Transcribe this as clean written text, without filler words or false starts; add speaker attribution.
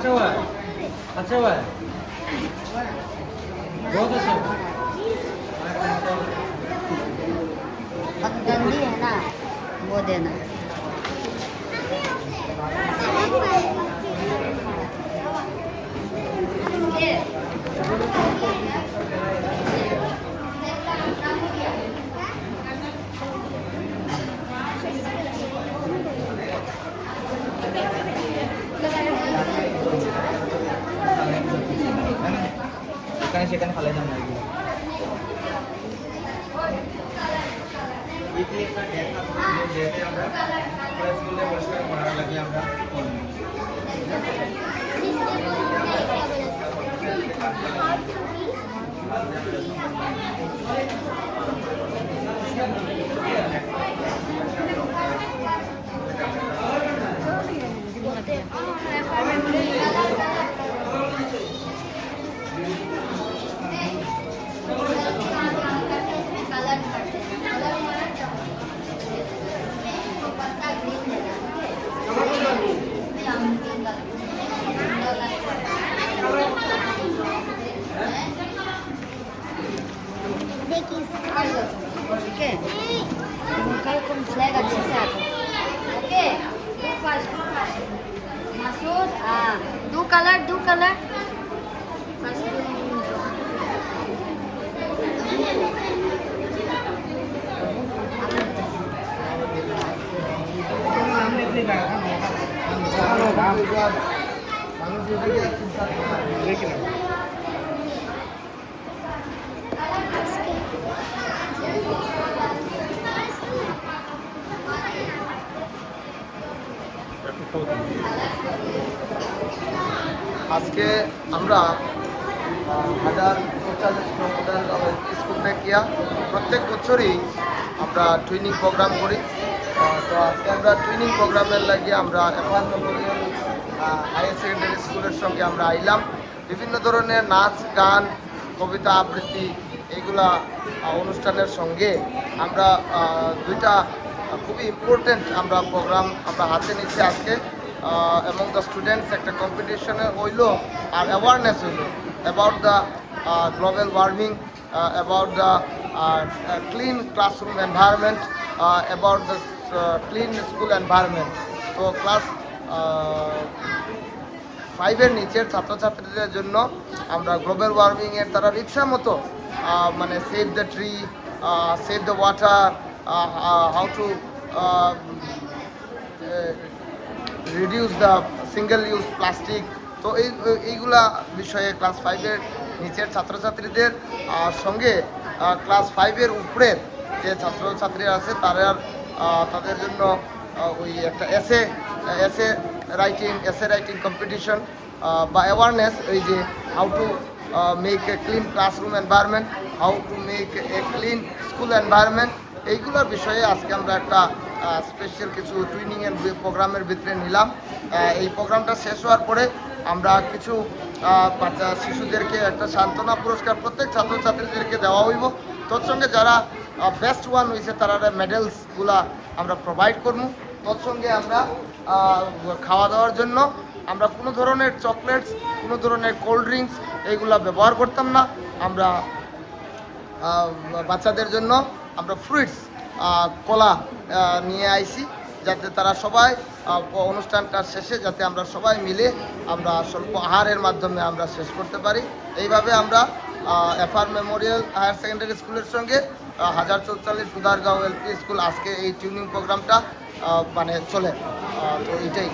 Speaker 1: अच्छा हुआ है, अच्छा हुआ है, बहुत अच्छा हुआ।
Speaker 2: गंदी है ना, वो देना।
Speaker 1: সেখানে ফালাই দাম না
Speaker 2: Oke, kalau saya nggak bisa. Oke, masuk. Do color.
Speaker 3: আজকে আমরা 1044 মডেল স্কুল দেখিয়া প্রত্যেক বছরই আমরা ট্রেনিং প্রোগ্রাম করি। তো আজকে আমরা ট্রেনিং প্রোগ্রামের লাগিয়ে আমরা এফআর মেমোরিয়াল হায়ার সেকেন্ডারি স্কুলের সঙ্গে আমরা আইলাম। বিভিন্ন ধরনের নাচ গান কবিতা আবৃত্তি এইগুলা অনুষ্ঠানের সঙ্গে আমরা দুইটা খুবই ইম্পর্টেন্ট আমরা প্রোগ্রাম আমরা হাতে নিচ্ছি আজকে। among the students একটা competition হইলো আর অ্যাওয়ারনেস হইলো about the global warming, about the clean classroom environment, about the clean school environment. তো ক্লাস 5-এর নিচের ছাত্রছাত্রীদের জন্য আমরা গ্লোবাল ওয়ার্মিংয়ের তারা ইচ্ছা মতো মানে save the tree, save the water, how to reduce the single use plastic. তো এইগুলা বিষয়ে ক্লাস 5-এর নিচের ছাত্রছাত্রীদের সঙ্গে ক্লাস 5-এর উপরের যে ছাত্রছাত্রীরা আছে তাদের জন্য ওই একটা এসে রাইটিং কম্পিটিশন বা অ্যাওয়ারনেস, ওই যে how to make a clean classroom environment, how to make a clean school environment, এইগুলোর বিষয়ে আজকে আমরা একটা স্পেশাল কিছু ট্রেনিংয়ের প্রোগ্রামের ভিতরে নিলাম। এই প্রোগ্রামটা শেষ হওয়ার পরে আমরা কিছু বাচ্চা শিশুদেরকে একটা সান্ত্বনা পুরস্কার প্রত্যেক ছাত্রছাত্রীদেরকে দেওয়া হইব। তৎসঙ্গে যারা বেস্ট ওয়ান হয়েছে তারা মেডেলসগুলা আমরা প্রোভাইড করবো। তৎসঙ্গে আমরা খাওয়া দাওয়ার জন্য আমরা কোনো ধরনের চকলেটস, কোনো ধরনের কোল্ড ড্রিঙ্কস এইগুলা ব্যবহার করতাম না। আমরা বাচ্চাদের জন্য আমরা ফ্রুইটস, কলা নিয়ে আইছি, যাতে তারা সবাই অনুষ্ঠানটা শেষে যাতে আমরা সবাই মিলে আমরা স্বল্প আহারের মাধ্যমে আমরা শেষ করতে পারি। এইভাবে আমরা এফআর মেমোরিয়াল হায়ার সেকেন্ডারি স্কুলের সঙ্গে 1044 সুদারগাঁও এলপি স্কুল আজকে এই টিউনিং প্রোগ্রামটা মানে চলে। তো এটাই।